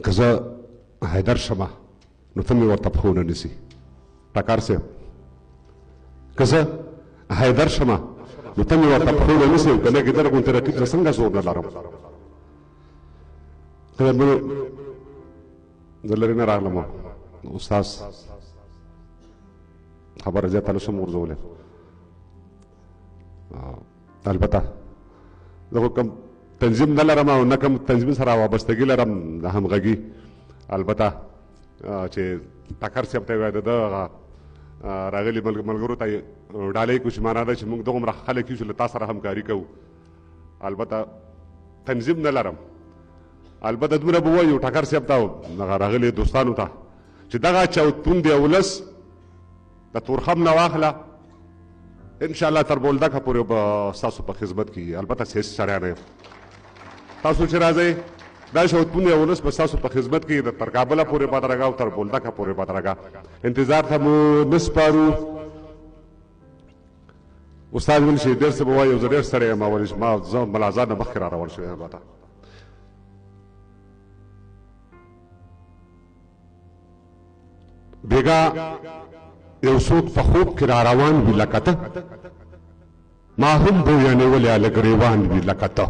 که زه حیدر شمه نو ته مې ورته پښو نه نیسي ټکر صاحب که زه حیدر شمه نو ته مې ورته پښو نه نیسي که نه ګیدړ غوندې رقیب زه څنګه زور نه لرم زه لرې نه راغلم استاد خبره زیاته نه شم غورځولی البته زه خو کوم تنظیم نه لرم او نه کوم تنظیم سره وابستګي لرم د همغږي البته چې ټکر صاحب ته وایي د ده راغلي ملګرو ته یې ډالۍ کوو چې معنا ده چې موږ دغومره خلک یو چې له تا سره همکاري کوو البته تنظیم نه لرم البته دومره به وایو ټکر صاحب ته دغه راغلي دوستانو ته چې دغه چوتون دی ولس د تورخم نه واخله انشاءالله تر بولدکه پورې به ستاسو په خدمت کې البته سیاسي سړی نه یم تاسو چې راځئ دا شوتون دی ولس به ستاسو په خدمت کې د تر کابله پورې بدرګه او تر بولدکه پورې بدرګه انتظار ته مو نه سپارو استاد ویل چې ډېر څه به وایي او زه ډېر ستړی یم او زه ملازار نه مخکې را روان شوی یم البته بیګا یو څوک په خوب کې را روان وي لکه ته ما هم بویه نیولې هلک ریوان وي لکه ته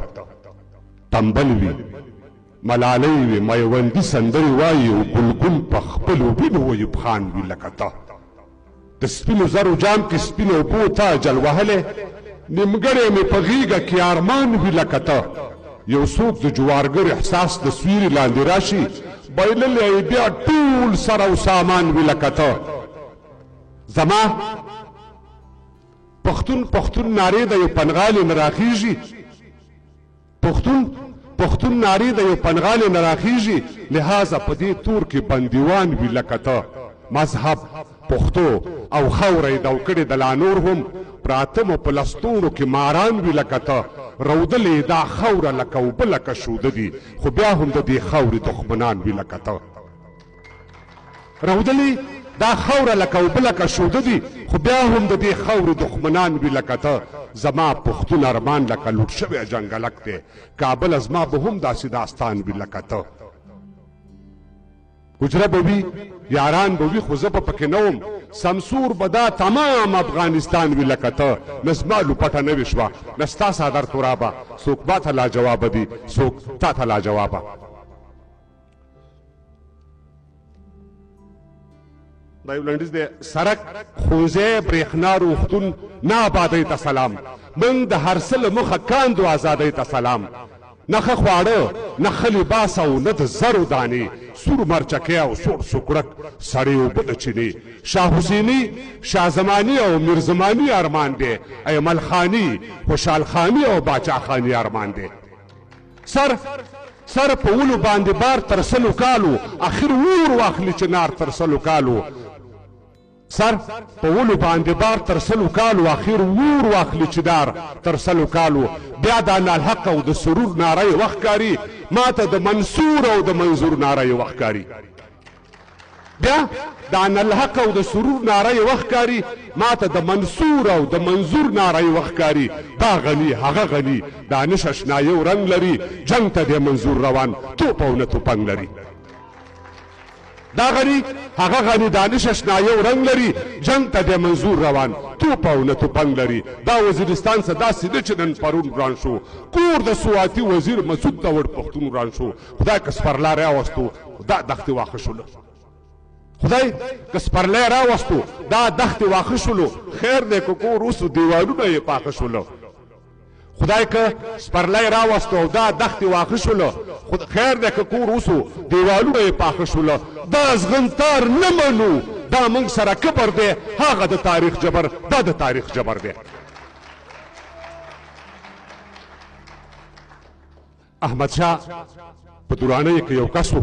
تنبل وي ملالۍ وي میوندي سندرې وایي او ګلګل په خپلو وینو ایوب خان وي لکه ته د سپینو زرو جام کې سپینو اوبو ته جل وهلی نیمګړی مې په غېږه کې ارمان وي لکه ته یو څوک د جوارګر احساس د سویرې لاندې راشي بایللی بیا ټول سر او سامان وي لکه ته زما پښتون نارې د یو پنغالې نه راخیږي پښتون نارې د یو پنغالې نه راخیږي لهذا په دې تور کې بندیوان وي لکه ته مذهب پښتو او خوره یې دو کړې د لا نور هم پراته مو په لستوڼو کې ماران وي لکه ته رودلې دا خوره لکه اوبه لکه شوده دي خو بیا هم د دې خاورې دښمنان وي لکه ته رودلې دا خوره لکه اوبه لکه شوده دي خو بیا هم د دې خاورې دښمنان وي لکه ته زما پښتون ارمان لکه لوټ شوی جنګلک دی کابل زما به هم داسې داستان وي لکه ته حجره به وي یاران به وي خو زه به پکې نه وم سمسور به دا تمام افغانستان وي لکه ته نه زما لوپټه نه وي شوه نه ستا څادر تورابه څوک ما ته لاجوابه دي څوک تا ته لاجوابه دا یو لنډیز دی سړک ښوونځی برېښنا روغتون نه آبادۍ ته سلام موږ د هر څه له مخه کاندو ازادۍ ته سلام نه ښه خواړه نه ښه لباس او نه د زرو دانې سور مرچکۍ او سوړ سوکړک سړې اوبه د چینې شاه حسیني شاه زماني او میرزماني ارمان دی ایمل خاني خوشحال خاني او باچا خاني ارمان دی سر په ولو باندې بار تر سلو کالو اخر ور واخلي چې نار تر سلو کالو سر په ولو باندې بار تر سلو کالو اخر ور واخلي چې دار تر سلو کالو بیا د انالحق او د سرور ناره یې وښکاري ما ته د منصور او د منظور ناره یې وښکاري بیا د انالحق او د سرور ناره یې وښکاري ما ته د منصور او د منظور ناره یې وښکاري دا غني هغه غني دانش اشنا یو رنګ لري جنګ ته د منظور روان توپ او نه توپنګ لري دا غني هغه غني دانش اشنا یو رنګ لري جنګ ته د منظور روان توپ او نه توپنګ لري دا وزیرستان څه داسې ده چې نن پرون وران شو کور د سواتي وزیر مسعود داوړ پښتون وران شو خدای که سپرلا راوستو دا دښتې واښه شوله خدای که سپرلی راوستو دا دښتې واښه شولو خیر دی که کور اوسو دیوالونه یې پاخه شولو خدای که سپرلی راوستو او دا دښتې واښه شولو خیر دی که کور اوسو دیوالونه یې پاخه شولو دا زغنتار نه منو دا موږ سره کبر دی هغه د تاریخ جبر دا د تاریخ جبر دی احمدشاه په دورانۍ کې یو کس و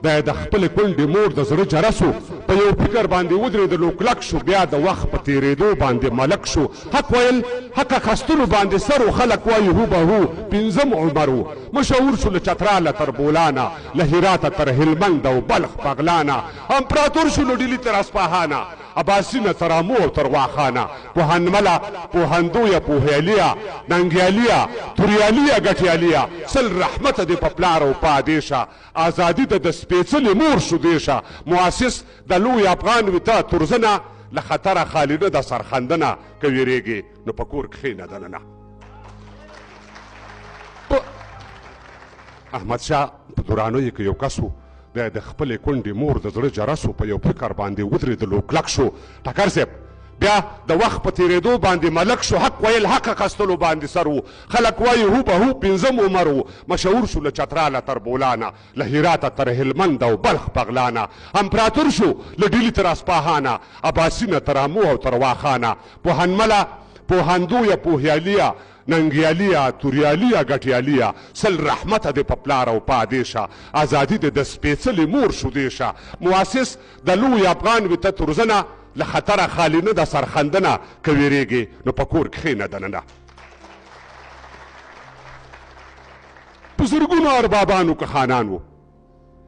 دا د خپل کونډې مور د زړه جرسو په یو فکر باندې ودرېدلو کلک شو بیا د وخت په تېرېدو باندې ملک شو حق ویل حق اخیستلو باندې سر و خلک وایي هو به هو پنځم عمر و مشهور شو له چتراله تر بولانه له هراته تر هلمند او بلخ بغلانه امپراتور شو له ډیلي تر اصفهانه اباسینه تر امو او تر واخانه پوهنمله پوهندویه پوهیاليه ننګیاليه توریاليه ګټیاليه سل رحمته دې په پلار او پادیشه ازادي د سپېڅلې مور شو دیشه مؤسس د لوی افغان وي ته ترزنه له خطره خالي نه د سرخندنه که ویرېږې نو په کور کښېنه دننه احمدشاه په دورانیو کې یو کس و بیا د خپلې کونډې مور د زړه جرس و په یو فکر باندې ودرېدلو کلک شو ټکر صاحب بیا د وخت په تېرېدو باندې ملک شو حق ویل حق اخیستلو باندې سر و خلک وایي هو به هو پنځم عمر و مشهور شو له چتراله تر بولانه له هراته تر هلمند او بلخ بغلانه امپراتور شو له ډیلي تر اصفهانه اباسینه تر امو او تر واخانه پوهنمله پوهندویه پوهیاليه ننګیاليه توریاليه ګټیاليه سل رحمته دې په پلار او پادیشه ازادي دې د سپېڅلې مور شو دیشه مؤسس د لوی افغان وي ته ترزنه له خطره خالي نه د سرخندنه که ویرېږې نو په کور کښېنه دننه په زرګونو اربابانو که خانان وو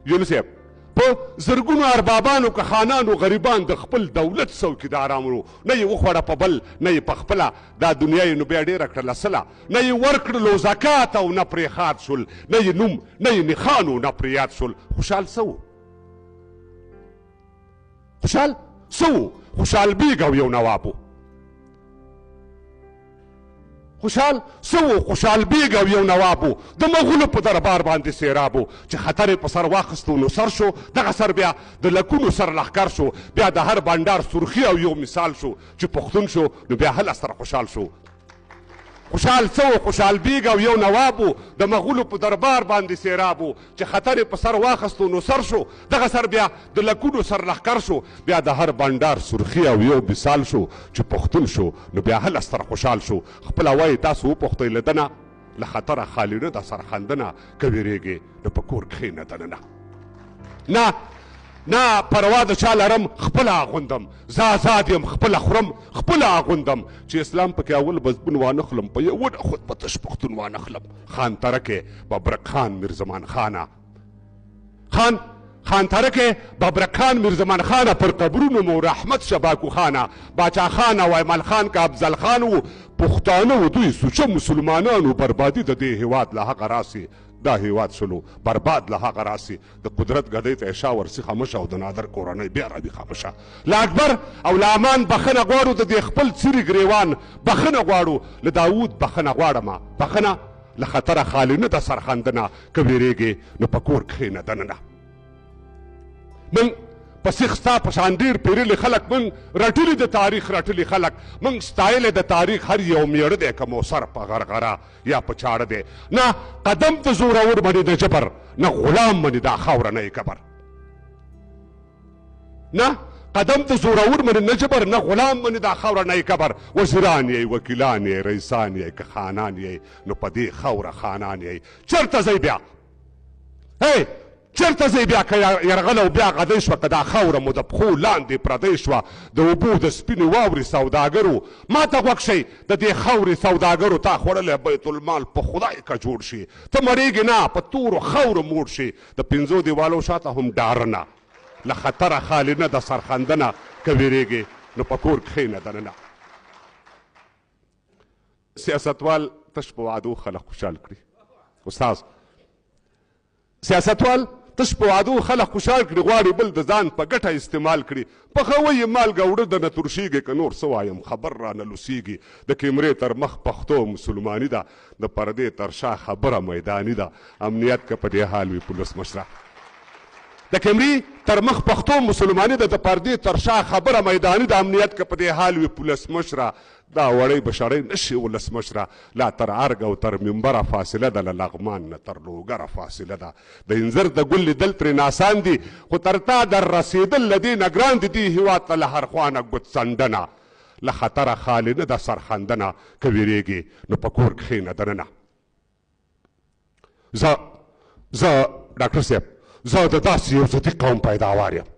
یونس صاحب په زرګونو اربابانو که خانانو غریبان د خپل دولت څوکیداران وو نه یې وخوړه په بل نه یې په خپله دا دنیا یې نو بیا ډېره کړله سله نه یې ورکړلو زکات او نه پرې ښاد شول نه یې نوم نه یې نښانو نه پرې یاد شول خوشحال څه و خوشحال څه و خوشحال بیګ او یو نواب و خوشحال څه و خوشحال بیګ او یو نواب و د مغولو په دربار باندې سیراب و چې خطر یې په سر واخیستو نو سر شو دغه سر بیا د لکونو سر لښکر شو بیا د هر بانډار سرخي او یو مثال شو چې پښتون شو نو بیا هله سره خوشحال شو خوشحال څه و خوشحال بیګ او یو نواب و د مغولو په دربار باندې سیراب و چې خطر یې په سر واخیستو نو سر شو دغه سر بیا د لکونو سر لښکر شو بیا د هر بانډار سرخي او یو مثال شو چې پښتون شو نو بیا هله سره خوشحال شو خپله وایي تاسو وپوښتئ له دنه له خطره خالي نه د سرخندنه که ویرېږې نو په کور کښېنه دننه نه نه پروا د چا لرم خپله اغوندم زه آزاد یم خپله خورم خپله اغوندم چې اسلام پکې اول بزبون وانه خلم په یو نه خود په تش پښتون وانه خلم خان ترکې ببرک خان میرزمان خانه خان ترکې ببرک خان میرزمان خانه پر قبرونو مو رحمت شباکو خانه باچا خان او ایمل خان که افضل خان و پښتانه و دوی سوچه مسلمانانو بربادي د دې هیواد له حقه راسي دا هیواد شلو برباد له هغه راسي د قدرت ګدۍ ته اشا ورسي خامشه او د نادر کورنۍ بیا راوي خامشه له اکبر او له امان بخښنه غواړو د دې خپل څیرې ګریوان بخښنه غواړو له داود بخښنه غواړمه بخښنه له خطره خالي نه د سرخندنه که ویرېږې نو په کور کښېنه دننه من په سیخ ستا په شان ډېر پیرلي خلک من رټلي د تاریخ رټلي خلک من ستایلی د تاریخ هر یو میړه دی که موسر په غرغره یا په چاړه دی نه قدم ته زورور مني د جبر نه غلام مني دا خاوره نه کبر نه قدم ته زورور مني نه جبر نه غلام مني دا خاوره نه کبر وزیران یې وکیلان یې رئیسان یې که خانان یې نو په دې خاوره خانان یې چېرته ځئ بیا چېرته ځئ بیا که یرغل او بیا غدۍ شوه که دا خاوره مو د پښو لاندې پردۍ شوه د اوبو د سپینې واورې سوداګرو ما ته غوږ شئ د دې خاورې سوداګرو تا خوړلی بیت المال په خدای که جوړ شي ته مړېږې نه په تورو خاورو موړ شي د پنځو دیوالو شاته هم ډارنه له خطره خالي نه د سرخندنه که ویرېږې نو په کور کښېنه دننه سیاستوال تش په وعدو خلک خوشحال کړي استاد سیاستوال تش په وعدو خلک خوشحال کړي غواړي بل د ځان په ګټه استعمال کړي پخوی یې مالګه وړه دنه ترشیږي که نور څه وایم خبر رانه لوسیږي د کیمرې تر مخ پښتو مسلماني ده د پردې تر شا خبره میداني ده امنیت که په دې حال وي پولیس مشره د کیمرې تر مخ پښتو مسلماني ده د پردې تر شا خبره میداني ده امنیت که په دې حال وي پولیس مشره دا وړی بشړی نشي ولس مشره لا تر ارګ او تر منبره فاصله ده له لغمان نه تر لوګره فاصله ده د انځر د ګل لیدل ترې ناسان دي خو تر تا در رسېدل له دې نه ګران دي دې هېواد ته له هر خوانه ګوتڅنډنه له خطره خالي نه ده سرخندنه که ویرېږې نو په کور کښېنه دننه زه ډاکټر صاحب زه د داسې یو ضدي قوم پیداوار یم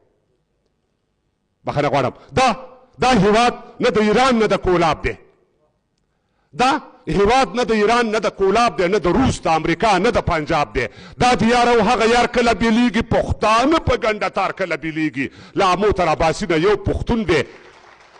بخښنه غواړم دا هیواد نه د ایران نه د کولاب دی دا هیواد نه د ایران نه د کولاب دی نه د روس د امریکا نه د پنجاب دی دا د یار او هغه یار کله بیلیږي پښتانه په ګنډه تار کله بیلیږي له امو تر اباسي نه یو پښتون دی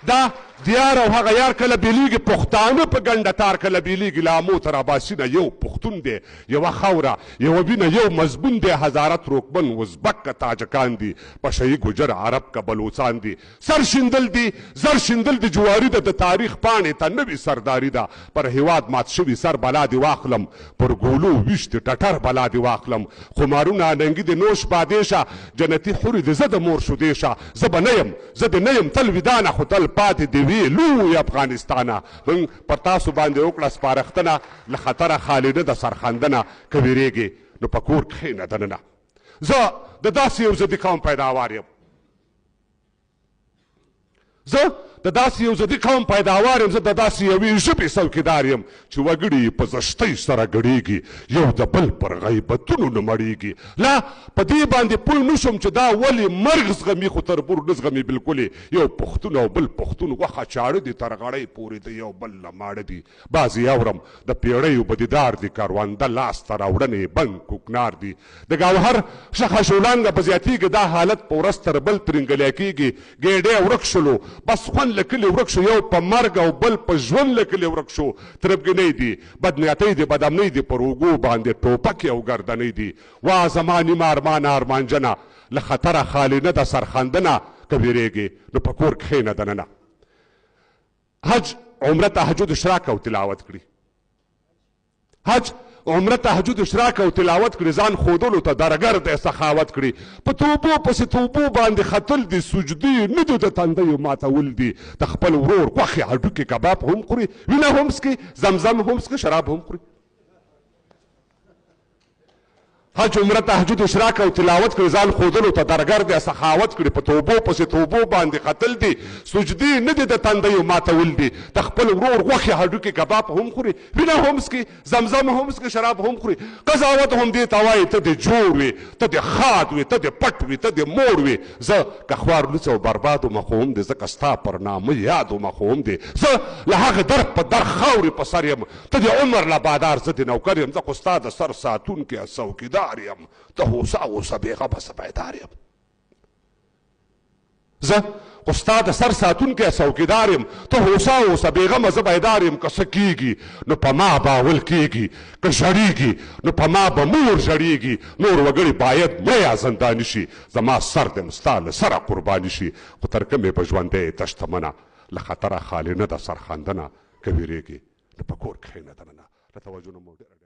دا دیار او هغه یار کله بیلیږي پښتانه په ګنډه تار کله بیلیږي له امو تر اباسي نه یو پښتون دی یوه خاوره یوه وینه یو مضمون دی هزاره ترکمن ازبک که تاجکان دي پشهی ګجر عرب که بلوچان دي سر شیندل دي زر شیندل د جواري ده د تاریخ پاڼې ته نوي سرداري ده پر هیواد مات شوي سر بلا دې واخلم پر ګولو ویش د ټټر بلا دې واخلم خمارونه ننګي د نوش بادې شه جنتي حورې د زه د مور شودې شه زه به نه یم زه دې نه یم تل ویدانه خو تل پاتې دې وی لوی افغانستانه موږ پر تاسو باندې وکړه سپارښتنه له خطره خالده د سرخندنه که ویرېږې نو په کور کښېنه دننه زه د داسې یو ضدي قوم پیداوار یم زه د داسې یو ضدي قوم پیداوار یم زه د داسې یوې ژبې څوکیدار یم چې وګړي یې په زشتۍ سره ګډېږي یو د بل پر غیبتونو نه مړېږي لا په دې باندې پوه نه شوم چې دا ولې مرګ زغمي خو تربور نه زغمي بلکل یو پښتون او بل پښتون غوښه چاړه دي تر غړۍ پورې د یو بل له ماړه دي بعضې اورم د پیړیو بدیدار دي کرونده لاس ته راوړنې بنګ کوکنار دي د ګوهر شخه شولانګه په زیاتېږي دا حالت په ورځ تر بل ترنګلی کېږي ګېډې ورک شلو بس خوند له کلي ورک شو یو په مرګ او بل په ژوند له کلي ورک شو تربګنۍ دي بدنیتۍ دي بدامنۍ دي پر اوږو باندې ټوپکې او ګردنۍ دي وا زما نیمه ارمانه ارمانجنه له خطره خالي نه د سرخندنه که ویرېږې نو په کور کښېنه دننه حج عمره تهجد اشراک او تلاوت کړي حج عمره تهجد اشراک او تلاوت کړي ځان ښودلو ته درګر دی سخاوت کړي په توبو پسې توبو باندې ختل دي سجدې نه دي د تندیو ماتول دي د خپل ورور غوښې هډوکې کباب هم خوري وینه هم څکي زمزم هم څکي شراب هم خوري حج عمره تهجد اشراک او تلاوت کړي ځان ښودلو ته درګر دی سخاوت کړي په توبو پسې توبو باندې ختل دي سجدې نه دي د تندیو ماتول دي د خپل ورور غوښې هډوکې کباب هم خوري وینه هم څکي زمزم هم څکي شراب هم خوري قضاوت هم دې ته وایي ته دې جوړ وي ته دې خاد وي ته دې پټ وي ته دې موړ وي زه که خوار لوڅ او برباد ومه خو هم دې ځکه ستا پر نامه یاد ومه خو هم دې زه له هغه در په در خاورې په سر یم ته دې عمر له بادار زه دې نوکر یم زه خو ستا د سر ساتونکی څوکیدار یم ته هوسا اوسه بېغمه زه بیدار یم زه خو ستا د سر ساتونکی څوکیدار یم ته هوسا اوسه بېغمه زه بیدار یم که څه کېږي نو په ما باول کېږي که ژړېږي نو په ما به مور ژړېږي نور وګړي باید نه یا زنداني شي زما سر دم ستا له سره قرباني شي خو تر کومې به ژوندی ته شتمنه له خطره خالي نه د سرخندنه که ویرېږي نو په کور کښېنه دننه له توجه نه مو ډېره